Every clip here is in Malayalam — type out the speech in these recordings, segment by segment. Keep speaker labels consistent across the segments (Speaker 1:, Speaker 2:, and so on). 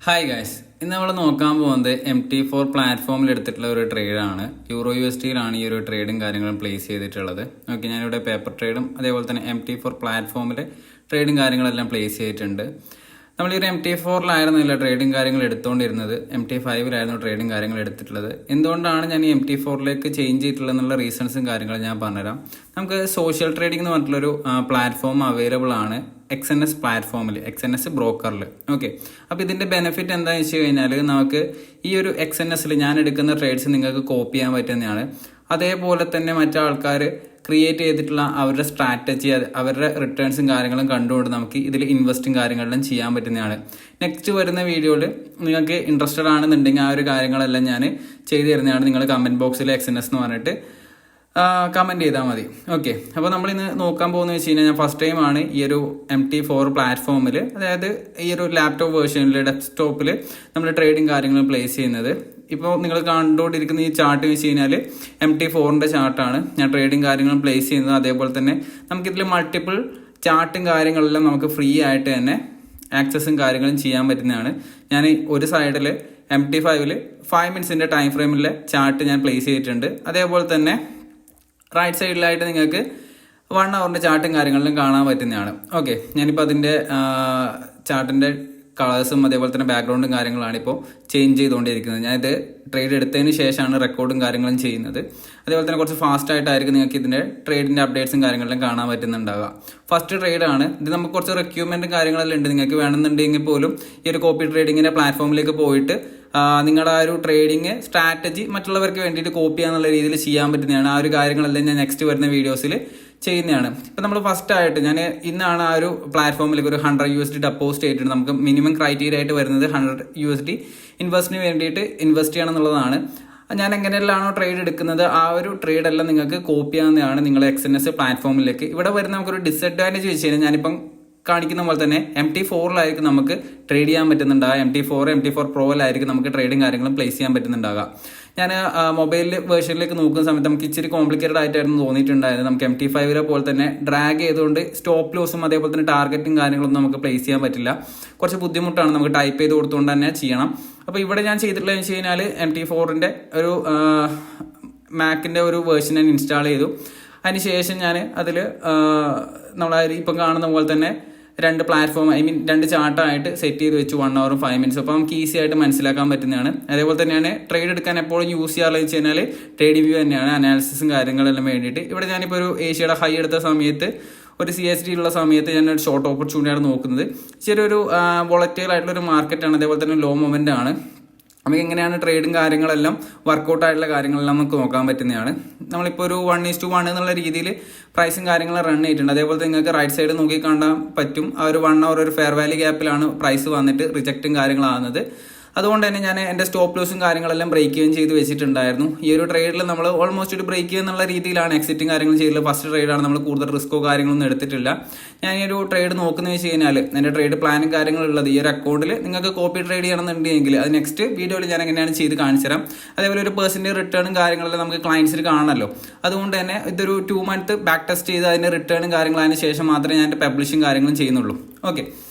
Speaker 1: ഹായ് ഗൈസ്, ഇന്ന് നമ്മൾ നോക്കാൻ പോകുന്നത് MT4 പ്ലാറ്റ്ഫോമിൽ എടുത്തിട്ടുള്ള ഒരു ട്രേഡാണ്. EURUSDയിലാണ് ഈ ഒരു ട്രേഡും കാര്യങ്ങളും പ്ലേസ് ചെയ്തിട്ടുള്ളത്. ഓക്കെ, ഞാനിവിടെ പേപ്പർ ട്രേഡും അതേപോലെ തന്നെ MT4 പ്ലാറ്റ്ഫോമിൽ ട്രേഡും കാര്യങ്ങളെല്ലാം പ്ലേസ് ചെയ്തിട്ടുണ്ട്. നമ്മൾ ഈ ഒരു MT4-ലായിരുന്നില്ല ട്രേഡും കാര്യങ്ങൾ എടുത്തുകൊണ്ടിരുന്നത്, MT5-ലായിരുന്നു ട്രേഡും കാര്യങ്ങൾ എടുത്തിട്ടുള്ളത്. എന്തുകൊണ്ടാണ് ഞാൻ ഈ MT4-ലേക്ക് ചേഞ്ച് ചെയ്തിട്ടുള്ളത് എന്നുള്ള റീസൺസും കാര്യങ്ങളും ഞാൻ പറഞ്ഞുതരാം. നമുക്ക് സോഷ്യൽ ട്രേഡിംഗ് എന്ന് പറഞ്ഞിട്ടുള്ളൊരു പ്ലാറ്റ്ഫോം അവൈലബിൾ ആണ് XNS പ്ലാറ്റ്ഫോമിൽ, XNS ബ്രോക്കറിൽ. ഓക്കെ, അപ്പോൾ ഇതിൻ്റെ ബെനിഫിറ്റ് എന്താണെന്ന് വെച്ച് കഴിഞ്ഞാൽ നമുക്ക് ഈ ഒരു XNSൽ ഞാൻ എടുക്കുന്ന ട്രേഡ്സ് നിങ്ങൾക്ക് കോപ്പി ചെയ്യാൻ പറ്റുന്നതാണ്. അതേപോലെ തന്നെ മറ്റാൾക്കാർ ക്രിയേറ്റ് ചെയ്തിട്ടുള്ള അവരുടെ സ്ട്രാറ്റജി, അവരുടെ റിട്ടേൺസും കാര്യങ്ങളും കണ്ടുകൊണ്ട് നമുക്ക് ഇതിൽ ഇൻവെസ്റ്റും കാര്യങ്ങളെല്ലാം ചെയ്യാൻ പറ്റുന്നതാണ്. നെക്സ്റ്റ് വരുന്ന വീഡിയോയിൽ നിങ്ങൾക്ക് ഇൻട്രസ്റ്റഡ് ആണെന്നുണ്ടെങ്കിൽ ആ ഒരു കാര്യങ്ങളെല്ലാം ഞാൻ ചെയ്തു തരുന്നതാണ്. നിങ്ങൾ കമൻറ്റ് ബോക്സിൽ XNS എന്ന് പറഞ്ഞിട്ട് കമൻറ്റ് ചെയ്താൽ മതി. ഓക്കെ, അപ്പോൾ നമ്മളിന്ന് നോക്കാൻ പോകുന്നത് വെച്ച് കഴിഞ്ഞാൽ ഫസ്റ്റ് ടൈമാണ് ഈ ഒരു MT4 പ്ലാറ്റ്ഫോമിൽ, അതായത് ഈ ഒരു ലാപ്ടോപ്പ് വേർഷനിൽ ഡെസ്ക്ടോപ്പിൽ നമ്മൾ ട്രേഡിങ് കാര്യങ്ങൾ പ്ലേസ് ചെയ്യുന്നത്. ഇപ്പോൾ നിങ്ങൾ കണ്ടുകൊണ്ടിരിക്കുന്ന ഈ ചാർട്ട് വെച്ച് കഴിഞ്ഞാൽ MT4-ൻ്റെ ചാർട്ടാണ് ഞാൻ ട്രേഡിങ് കാര്യങ്ങളും പ്ലേസ് ചെയ്യുന്നത്. അതേപോലെ തന്നെ നമുക്കിതിൽ മൾട്ടിപ്പിൾ ചാർട്ടും കാര്യങ്ങളെല്ലാം നമുക്ക് ഫ്രീ ആയിട്ട് തന്നെ ആക്സസും കാര്യങ്ങളും ചെയ്യാൻ പറ്റുന്നതാണ്. ഞാൻ ഒരു സൈഡിൽ MT5-ൽ 5 മിനിറ്റ്സിൻ്റെ ടൈം ഫ്രെയിമിലെ ചാർട്ട് ഞാൻ പ്ലേസ് ചെയ്തിട്ടുണ്ട്. അതേപോലെ തന്നെ റൈറ്റ് സൈഡിലായിട്ട് നിങ്ങൾക്ക് 1 അവറിൻ്റെ ചാർട്ടും കാര്യങ്ങളിലും കാണാൻ പറ്റുന്നതാണ്. ഓക്കെ, ഞാനിപ്പോൾ അതിൻ്റെ ചാർട്ടിൻ്റെ കളേഴ്സും അതേപോലെ തന്നെ ബാക്ക്ഗ്രൗണ്ടും കാര്യങ്ങളാണ് ഇപ്പോൾ ചേഞ്ച് ചെയ്തുകൊണ്ടിരിക്കുന്നത്. ഞാനിത് ട്രേഡ് എടുത്തതിന് ശേഷമാണ് റെക്കോർഡും കാര്യങ്ങളും ചെയ്യുന്നത്. അതേപോലെ തന്നെ കുറച്ച് ഫാസ്റ്റ് ആയിട്ടായിരിക്കും നിങ്ങൾക്ക് ഇതിൻ്റെ ട്രേഡിൻ്റെ അപ്ഡേറ്റ്സും കാര്യങ്ങളിലും കാണാൻ പറ്റുന്നുണ്ടാവുക. ഫസ്റ്റ് ട്രേഡാണ് ഇത്. നമുക്ക് കുറച്ച് റിക്വയർമെൻറ്റും കാര്യങ്ങളെല്ലാം ഉണ്ട്. നിങ്ങൾക്ക് വേണമെന്നുണ്ടെങ്കിൽ പോലും ഈ ഒരു കോപ്പി ട്രേഡിങ്ങിൻ്റെ പ്ലാറ്റ്ഫോമിലേക്ക് പോയിട്ട് നിങ്ങളുടെ ആ ഒരു ട്രേഡിങ് സ്ട്രാറ്റജി മറ്റുള്ളവർക്ക് വേണ്ടിയിട്ട് കോപ്പി ചെയ്യാന്നുള്ള രീതിയിൽ ചെയ്യാൻ പറ്റുന്നതാണ്. ആ ഒരു കാര്യങ്ങളെല്ലാം ഞാൻ നെക്സ്റ്റ് വരുന്ന വീഡിയോസിൽ ചെയ്യുന്നതാണ്. ഇപ്പം നമ്മൾ ഫസ്റ്റ് ആയിട്ട് ഞാൻ ഇന്നാണ് ആ ഒരു പ്ലാറ്റ്ഫോമിലേക്ക് ഒരു $100 ഡെപ്പോസിറ്റ് ചെയ്തിട്ടുണ്ട്. നമുക്ക് മിനിമം ക്രൈറ്റീരിയ ആയിട്ട് വരുന്നത് $100 ഇൻവെസ്റ്റിന് വേണ്ടിയിട്ട് ഇൻവെസ്റ്റ് ചെയ്യണം എന്നുള്ളതാണ്. ഞാൻ എങ്ങനെയെല്ലാമാണോ ട്രേഡ് എടുക്കുന്നത് ആ ഒരു ട്രേഡെല്ലാം നിങ്ങൾക്ക് കോപ്പി ചെയ്യാവുന്നതാണ് നിങ്ങൾ XNS പ്ലാറ്റ്ഫോമിലേക്ക്. ഇവിടെ വരുന്ന നമുക്കൊരു ഡിസഡ്വാൻറ്റേജ് വെച്ച് കഴിഞ്ഞാൽ ഞാനിപ്പം കാണിക്കുന്ന പോലെ തന്നെ MT4-ലായിരിക്കും നമുക്ക് ട്രേഡ് ചെയ്യാൻ പറ്റുന്നുണ്ടാകുക. MT4 പ്രോയിലായിരിക്കും നമുക്ക് ട്രേഡിങ് കാര്യങ്ങളും പ്ലേസ് ചെയ്യാൻ പറ്റുന്നുണ്ടാകുക. ഞാൻ മൊബൈൽ വേർഷനിലേക്ക് നോക്കുന്ന സമയത്ത് നമുക്ക് ഇച്ചിരി കോംപ്ലിക്കേറ്റഡ് ആയിട്ടായിരുന്നു തോന്നിയിട്ടുണ്ടായത്. നമുക്ക് MT5-ലെ പോലെ തന്നെ ഡ്രാഗ് ചെയ്തുകൊണ്ട് സ്റ്റോപ്പ് ലോസും അതേപോലെ തന്നെ ടാർഗറ്റും കാര്യങ്ങളൊന്നും നമുക്ക് പ്ലേസ് ചെയ്യാൻ പറ്റില്ല. കുറച്ച് ബുദ്ധിമുട്ടാണ്, നമുക്ക് ടൈപ്പ് ചെയ്ത് കൊടുത്തുകൊണ്ട് തന്നെ ചെയ്യണം. അപ്പോൾ ഇവിടെ ഞാൻ ചെയ്തിട്ടുള്ളതെന്ന് വെച്ച് കഴിഞ്ഞാൽ MT4-ൻ്റെ ഒരു മാക്കിൻ്റെ ഒരു വേർഷൻ ഞാൻ ഇൻസ്റ്റാൾ ചെയ്തു. അതിനുശേഷം ഞാൻ അതിൽ നമ്മൾ ഇപ്പം കാണുന്ന പോലെ തന്നെ 2 പ്ലാറ്റ്ഫോം, രണ്ട് ചാർട്ടായിട്ട് സെറ്റ് ചെയ്ത് വെച്ചു, 1 അവറും 5 മിനിറ്റ്സ്. അപ്പോൾ നമുക്ക് ഈസി ആയിട്ട് മനസ്സിലാക്കാൻ പറ്റുന്നതാണ്. അതേപോലെ തന്നെയാണ് ട്രേഡ് എടുക്കാൻ എപ്പോഴും യൂസ് ചെയ്യാറുള്ളത് വെച്ച് കഴിഞ്ഞാൽ ട്രേഡ് വ്യൂ തന്നെയാണ്, അനാലിസിസും കാര്യങ്ങളെല്ലാം വേണ്ടിയിട്ട്. ഇവിടെ ഞാനിപ്പോൾ ഒരു ഏഷ്യയുടെ ഹൈ എടുത്ത സമയത്ത്, ഒരു CSD ഉള്ള സമയത്ത് ഞാനൊരു ഷോർട്ട് ഓപ്പർച്യൂണിറ്റിയാണ് നോക്കുന്നത്. ചെറിയൊരു വോളറ്റൈൽ ആയിട്ടുള്ളൊരു മാർക്കറ്റാണ്, അതേപോലെ തന്നെ ലോ മൊമെൻ്റ് ആണ്. നമുക്ക് എങ്ങനെയാണ് ട്രേഡും കാര്യങ്ങളെല്ലാം വർക്കൗട്ട് ആയിട്ടുള്ള കാര്യങ്ങളെല്ലാം നമുക്ക് നോക്കാൻ പറ്റുന്നതാണ്. നമ്മളിപ്പോൾ ഒരു 1:1 എന്നുള്ള രീതിയിൽ പ്രൈസും കാര്യങ്ങളും റൺ ചെയ്തിട്ടുണ്ട്. അതേപോലെ നിങ്ങൾക്ക് റൈറ്റ് സൈഡ് നോക്കി കാണാൻ പറ്റും. ആ ഒരു 1 അവർ ഒരു ഫെയർ വാല്യൂ ഗ്യാപ്പിലാണ് പ്രൈസ് വന്നിട്ട് റിജക്റ്റും കാര്യങ്ങളാകുന്നത്. അതുകൊണ്ട് തന്നെ ഞാൻ എൻ്റെ സ്റ്റോപ്പ് ലോസും കാര്യങ്ങളെല്ലാം ബ്രേക്ക് ചെയ്യുകയും ചെയ്ത് വെച്ചിട്ടുണ്ടായിരുന്നു. ഈ ഒരു ട്രേഡിൽ നമ്മൾ ഓൾമോസ്റ്റ് ഒരു ബ്രേക്ക് ചെയ്യുന്നുള്ള രീതിയിലാണ് എക്സിറ്റും കാര്യങ്ങളും ചെയ്തിട്ടുള്ളത്. ഫസ്റ്റ് ട്രേഡാണ്, നമ്മൾ കൂടുതൽ റിസ്ക്കോ കാര്യങ്ങളൊന്നും എടുത്തിട്ടില്ല. ഞാൻ ഈ ഒരു ട്രേഡ് നോക്കുന്നത് വെച്ച് കഴിഞ്ഞാൽ എൻ്റെ ട്രേഡ് പ്ലാനും കാര്യങ്ങളുള്ളത് ഈ ഒരു അക്കൗണ്ടിൽ നിങ്ങൾക്ക് കോപ്പി ട്രേഡ് ചെയ്യണമെന്നുണ്ടെങ്കിൽ അത് നെക്സ്റ്റ് വീഡിയോയിൽ ഞാൻ എങ്ങനെയാണ് ചെയ്ത് കാണിച്ചു തരാം. അതേപോലെ ഒരു പെർസെൻറ്റേജ് റിട്ടേണും കാര്യങ്ങളെല്ലാം നമുക്ക് ക്ലയൻസിൽ കാണണമല്ലോ. അതുകൊണ്ട് തന്നെ ഇതൊരു 2 മന്ത് ബാക്ക് ടെസ്റ്റ് ചെയ്ത് അതിൻ്റെ റിട്ടേണും കാര്യങ്ങളും അതിന് ശേഷം മാത്രമേ ഞാൻ എൻ്റെ പബ്ലിഷും കാര്യങ്ങളും ചെയ്യുന്നുള്ളൂ. ഓക്കെ,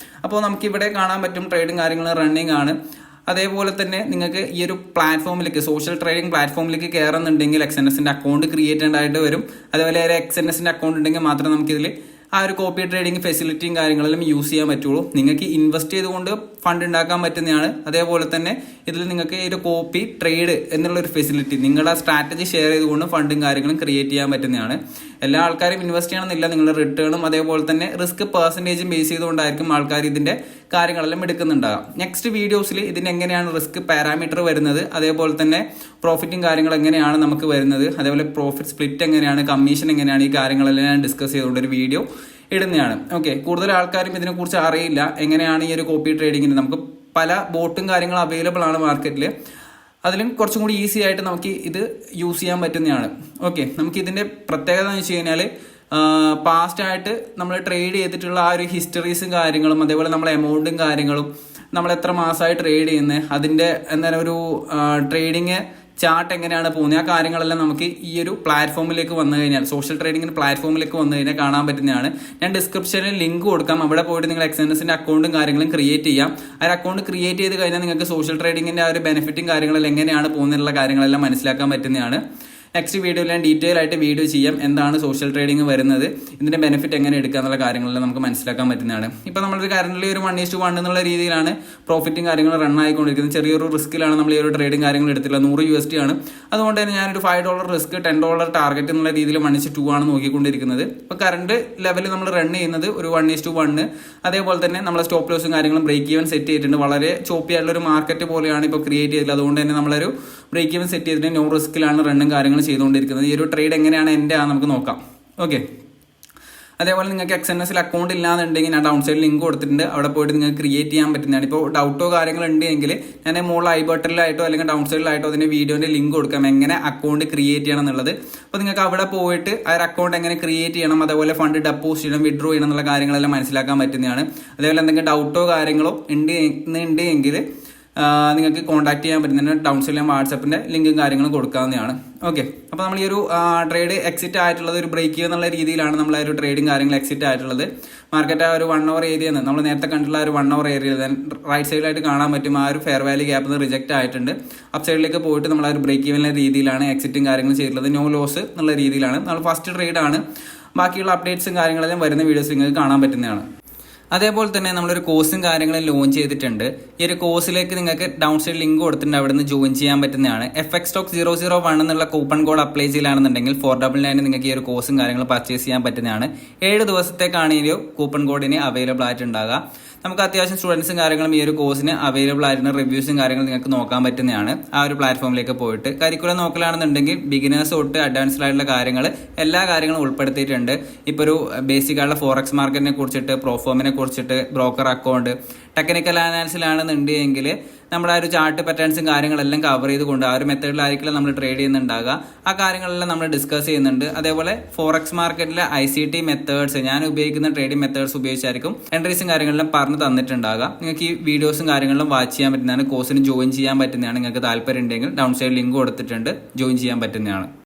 Speaker 1: അപ്പോൾ നമുക്കിവിടെ കാണാൻ പറ്റും ട്രേഡും കാര്യങ്ങളും റണ്ണിങ് ആണ്. അതേപോലെ തന്നെ നിങ്ങൾക്ക് ഈ ഒരു പ്ലാറ്റ്ഫോമിലേക്ക്, സോഷ്യൽ ട്രേഡിംഗ് പ്ലാറ്റ്ഫോമിലേക്ക് കയറുന്നുണ്ടെങ്കിൽ XNSൻ്റെ അക്കൗണ്ട് ക്രിയേറ്റ് ചെയ്യേണ്ടതായിട്ട് വരും. അതേപോലെ ഒരു XNSൻ്റെ അക്കൗണ്ട് ഉണ്ടെങ്കിൽ മാത്രമേ നമുക്കിതിൽ ആ ഒരു കോപ്പി ട്രേഡിംഗ് ഫെസിലിറ്റിയും കാര്യങ്ങളെല്ലാം യൂസ് ചെയ്യാൻ പറ്റുള്ളൂ. നിങ്ങൾക്ക് ഇൻവെസ്റ്റ് ചെയ്തുകൊണ്ട് ഫണ്ട് ഉണ്ടാക്കാൻ പറ്റുന്നതാണ്. അതേപോലെ തന്നെ ഇതിൽ നിങ്ങൾക്ക് ഈ ഒരു കോപ്പി ട്രേഡ് എന്നുള്ളൊരു ഫെസിലിറ്റി, നിങ്ങളുടെ സ്ട്രാറ്റജി ഷെയർ ചെയ്തുകൊണ്ട് ഫണ്ടും കാര്യങ്ങളും ക്രിയേറ്റ് ചെയ്യാൻ പറ്റുന്നതാണ്. എല്ലാ ആൾക്കാരും ഇൻവെസ്റ്റ് ചെയ്യണമെന്നില്ല. നിങ്ങളുടെ റിട്ടേണും അതേപോലെ തന്നെ റിസ്ക് പെർസെൻറ്റേജും ബേസ് ചെയ്തുകൊണ്ടായിരിക്കും ആൾക്കാർ ഇതിൻ്റെ കാര്യങ്ങളെല്ലാം എടുക്കുന്നുണ്ടാകും. നെക്സ്റ്റ് വീഡിയോസിൽ ഇതിന് എങ്ങനെയാണ് റിസ്ക് പാരാമീറ്റർ വരുന്നത്, അതേപോലെ തന്നെ പ്രോഫിറ്റും കാര്യങ്ങൾ എങ്ങനെയാണ് നമുക്ക് വരുന്നത്, അതേപോലെ പ്രോഫിറ്റ് സ്പ്ലിറ്റ് എങ്ങനെയാണ്, കമ്മീഷൻ എങ്ങനെയാണ്, ഈ കാര്യങ്ങളെല്ലാം ഞാൻ ഡിസ്കസ് ചെയ്തുകൊണ്ടൊരു വീഡിയോ ഇടുന്നതാണ്. ഓക്കെ, കൂടുതൽ ആൾക്കാരും ഇതിനെക്കുറിച്ച് അറിയില്ല. എങ്ങനെയാണ് ഈ ഒരു കോപ്പി ട്രേഡിങ്ങിന് നമുക്ക് പല ബോട്ടും കാര്യങ്ങളും അവൈലബിൾ ആണ് മാർക്കറ്റിൽ. അതിലും കുറച്ചും കൂടി ഈസി ആയിട്ട് നമുക്ക് ഇത് യൂസ് ചെയ്യാൻ പറ്റുന്നതാണ്. ഓക്കെ, നമുക്ക് ഇതിൻ്റെ പ്രത്യേകത എന്ന് വെച്ച് കഴിഞ്ഞാൽ പാസ്റ്റായിട്ട് നമ്മൾ ട്രേഡ് ചെയ്തിട്ടുള്ള ആ ഒരു ഹിസ്റ്ററീസും കാര്യങ്ങളും അതേപോലെ നമ്മളെ എമൗണ്ടും കാര്യങ്ങളും നമ്മൾ എത്ര മാസമായി ട്രേഡ് ചെയ്യുന്നത്, അതിൻ്റെ എന്തായാലും ഒരു ട്രേഡിങ് ചാർട്ട് എങ്ങനെയാണ് പോകുന്നത്, ആ കാര്യങ്ങളെല്ലാം നമുക്ക് ഈ ഒരു പ്ലാറ്റ്ഫോമിലേക്ക് വന്നു കഴിഞ്ഞാൽ, സോഷ്യൽ ട്രേഡിംഗിന് പ്ലാറ്റ്ഫോമിലേക്ക് വന്നു കഴിഞ്ഞാൽ കാണാൻ പറ്റുന്നതാണ്. ഞാൻ ഡിസ്ക്രിപ്ഷനിൽ ലിങ്ക് കൊടുക്കാം. അവിടെ പോയിട്ട് നിങ്ങൾ എക്സ്എൻഎസിന്റെ അക്കൗണ്ടും കാര്യങ്ങളും ക്രിയേറ്റ് ചെയ്യാം. ആ അക്കൗണ്ട് ക്രിയേറ്റ് ചെയ്ത് കഴിഞ്ഞാൽ നിങ്ങൾക്ക് സോഷ്യൽ ട്രേഡിംഗിന്റെ ആ ഒരു ബെനിഫിറ്റും കാര്യങ്ങളെല്ലാം എങ്ങനെയാണ് പോകുന്നുള്ള കാര്യങ്ങളെല്ലാം മനസ്സിലാക്കാൻ പറ്റുന്നതാണ്. നെക്സ്റ്റ് വീഡിയോയിൽ ഞാൻ ഡീറ്റെയിൽ ആയിട്ട് വീഡിയോ ചെയ്യാം, എന്താണ് സോഷ്യൽ ട്രേഡിംഗ് വരുന്നത്, ഇതിന്റെ ബെനിഫിറ്റ് എങ്ങനെ എടുക്കുക എന്നുള്ള കാര്യങ്ങളെല്ലാം നമുക്ക് മനസ്സിലാക്കാൻ പറ്റുന്നതാണ്. ഇപ്പോൾ നമ്മളൊരു കറന്റ് ഒരു 1:1 എന്നുള്ള രീതിയിലാണ് പ്രോഫിറ്റും കാര്യങ്ങളും റൺ ആയിക്കൊണ്ടിരിക്കുന്നത്. ചെറിയൊരു റിസ്ക്കിലാണ് നമ്മൾ ഈ ഒരു ട്രേഡിംഗ് കാര്യങ്ങൾ എടുത്തിട്ടുള്ളത്. $100 ആണ്. അതുകൊണ്ട് തന്നെ ഞാനൊരു $5 റിസ്ക്, $10 ടാർഗറ്റ് എന്നുള്ള രീതിയിൽ 1:2 ആണ് നോക്കിക്കൊണ്ടിരിക്കുന്നത്. ഇപ്പോൾ കറണ്ട് ലെവൽ നമ്മൾ റൺ ചെയ്യുന്നത് ഒരു 1:1. അതേപോലെ തന്നെ നമ്മൾ സ്റ്റോപ്പ് ലോസും കാര്യങ്ങളും ബ്രേക്ക് ഈവൻ സെറ്റ് ചെയ്തിട്ടുണ്ട്. വളരെ ചോപ്പി ആയിട്ടുള്ള ഒരു മാർക്കറ്റ് പോലെയാണ് ഇപ്പോൾ ക്രിയേറ്റ് ചെയ്തത്. അതുകൊണ്ട് തന്നെ നമ്മളൊരു ബ്രേക്ക് ഈവൻ സെറ്റ് ചെയ്തിട്ട് നോ റിസ്ക്കിലാണ് റണ്ണും കാര്യങ്ങളും ചെയ്തുകൊണ്ടിരിക്കുന്നത്. ഈ ഒരു ട്രേഡ് എങ്ങനെയാണ് എൻ്റെ നമുക്ക് നോക്കാം. ഓക്കെ, അതേപോലെ നിങ്ങൾക്ക് എക്സ്എൻഎസിൽ അക്കൗണ്ട് ഇല്ലാന്നുണ്ടെങ്കിൽ ഞാൻ ഡൗൺ സൈഡിൽ ലിങ്ക് കൊടുത്തിട്ടുണ്ട്. അവിടെ പോയിട്ട് നിങ്ങൾക്ക് ക്രിയേറ്റ് ചെയ്യാൻ പറ്റുന്നതാണ്. ഇപ്പോൾ ഡൗട്ടോ കാര്യങ്ങൾ ഉണ്ടെങ്കിൽ ഞാൻ മുകളിൽ ഐ ബട്ടണിലായിട്ടോ അല്ലെങ്കിൽ ഡൗൺ സൈഡിലായിട്ടോ അതിന്റെ വീഡിയോന്റെ ലിങ്ക് കൊടുക്കാം, എങ്ങനെ അക്കൗണ്ട് ക്രിയേറ്റ് ചെയ്യണം എന്നുള്ളത്. അപ്പോൾ നിങ്ങൾക്ക് അവിടെ പോയിട്ട് ആ ഒരു അക്കൗണ്ട് എങ്ങനെ ക്രിയേറ്റ് ചെയ്യണം, അതേപോലെ ഫണ്ട് ഡെപ്പോസിറ്റ് ചെയ്യണം, വിഡ്രോ ചെയ്യണം എന്നുള്ള കാര്യങ്ങളെല്ലാം മനസ്സിലാക്കാൻ പറ്റുന്നതാണ്. അതേപോലെ എന്തെങ്കിലും ഡൗട്ടോ കാര്യങ്ങളോ ഉണ്ടെങ്കിൽ നിങ്ങൾക്ക് കോൺടാക്ട് ചെയ്യാൻ പറ്റുന്നതിന് ഡൗൺ സൈഡിൽ വാട്സപ്പിന്റെ ലിങ്കും കാര്യങ്ങളും കൊടുക്കാവുന്നതാണ്. ഓക്കെ, അപ്പോൾ നമ്മൾ ഈ ഒരു ട്രേഡ് എക്സിറ്റ് ആയിട്ടുള്ളത് ഒരു ബ്രേക്ക് എന്നുള്ള രീതിയിലാണ് നമ്മൾ ആ ഒരു ട്രേഡിംഗ് കാര്യങ്ങൾ എക്സിറ്റ് ആയിട്ടുള്ളത്. മാർക്കറ്റ് ആ ഒരു 1 hour ഏരിയ നമ്മൾ നേരത്തെ കണ്ടിട്ടുള്ള ഒരു 1 hour ഏരിയ റൈറ്റ് സൈഡിലായിട്ട് കാണാൻ പറ്റും. ആ ഒരു ഫെയർ വാല്യൂ ഗ്യാപ്പ് റിജക്ട് ആയിട്ടുണ്ട്. അപ്പ് സൈഡിലേക്ക് പോയിട്ട് നമ്മൾ ആ ഒരു ബ്രേക്ക് ഈവൻ രീതിയിലാണ് എക്സിറ്റും കാര്യങ്ങളും ചെയ്തിട്ടുള്ളത്. നോ ലോസ് എന്നുള്ള രീതിയിലാണ്. നമ്മൾ ഫസ്റ്റ് ട്രേഡ് ആണ്. ബാക്കിയുള്ള അപ്ഡേറ്റ്സും കാര്യങ്ങളെല്ലാം വരുന്ന വീഡിയോസ് നിങ്ങൾക്ക് കാണാൻ പറ്റുന്നതാണ്. അതേപോലെ തന്നെ നമ്മളൊരു കോഴ്സും കാര്യങ്ങളും ലോഞ്ച് ചെയ്തിട്ടുണ്ട്. ഈ ഒരു കോഴ്സിലേക്ക് നിങ്ങൾക്ക് ഡൗൺ സൈഡ് ലിങ്ക് കൊടുത്തിട്ടുണ്ട്, അവിടെ നിന്ന് ജോയിൻ ചെയ്യാൻ പറ്റുന്നതാണ്. FX Stock 001 എന്നുള്ള കൂപ്പൺ കോഡ് അപ്ലൈ ചെയ്യലാണെന്നുണ്ടെങ്കിൽ 499 നിങ്ങൾക്ക് ഈ ഒരു കോഴ്സും കാര്യങ്ങളും പർച്ചേസ് ചെയ്യാൻ പറ്റുന്നതാണ്. 7 ദിവസത്തേക്കാണ് ഈ ഒരു കൂപ്പൺ കോഡിന് അവൈലബിൾ ആയിട്ടുണ്ടാകുക. നമുക്ക് അത്യാവശ്യം സ്റ്റുഡൻസും കാര്യങ്ങളും ഈ ഒരു കോഴ്സിന് അവൈലബിൾ ആയിരുന്ന റിവ്യൂസും കാര്യങ്ങളും നിങ്ങൾക്ക് നോക്കാൻ പറ്റുന്നതാണ്. ആ ഒരു പ്ലാറ്റ്ഫോമിലേക്ക് പോയിട്ട് കരിക്കുലം നോക്കലാണെന്നുണ്ടെങ്കിൽ ബിഗിനേഴ്സ് തൊട്ട് അഡ്വാൻസ്ഡ് ആയിട്ടുള്ള കാര്യങ്ങൾ എല്ലാ കാര്യങ്ങളും ഉൾപ്പെടുത്തിയിട്ടുണ്ട്. ഇപ്പോൾ ഒരു ബേസിക് ആയിട്ടുള്ള ഫോറക്സ് മാർക്കറ്റിനെ കുറിച്ചിട്ട്, പ്രോഫോമിനെ കുറിച്ചിട്ട്, ബ്രോക്കർ അക്കൗണ്ട്, ടെക്നിക്കൽ അനാലിസിലാണെന്നുണ്ടെങ്കിൽ നമ്മുടെ ആ ഒരു ചാർട്ട് പാറ്റേൺസും കാര്യങ്ങളെല്ലാം കവർ ചെയ്തുകൊണ്ട് ആ ഒരു മെത്തേഡിലായിരിക്കില്ല നമ്മൾ ട്രേഡ് ചെയ്യുന്നുണ്ടാകുക. ആ കാര്യങ്ങളെല്ലാം നമ്മൾ ഡിസ്കസ് ചെയ്യുന്നുണ്ട്. അതേപോലെ ഫോറക്സ് മാർക്കറ്റിലെ ICT മെത്തേഡ്സ്, ഞാൻ ഉപയോഗിക്കുന്ന ട്രേഡിംഗ് മെത്തേഡ്സ് ഉപയോഗിച്ചായിരിക്കും എൻട്രീസും കാര്യങ്ങളെല്ലാം പറഞ്ഞു തന്നിട്ടുണ്ടാകുക. നിങ്ങൾക്ക് ഈ വീഡിയോസും കാര്യങ്ങളും വാച്ച് ചെയ്യാൻ പറ്റുന്നതാണ്. കോഴ്സിന് ജോയിൻ ചെയ്യാൻ പറ്റുന്നതാണ്. നിങ്ങൾക്ക് താല്പര്യം ഉണ്ടെങ്കിൽ ഡൗൺ സൈഡ് ലിങ്ക് കൊടുത്തിട്ടുണ്ട്, ജോയിൻ ചെയ്യാൻ പറ്റുന്നതാണ്.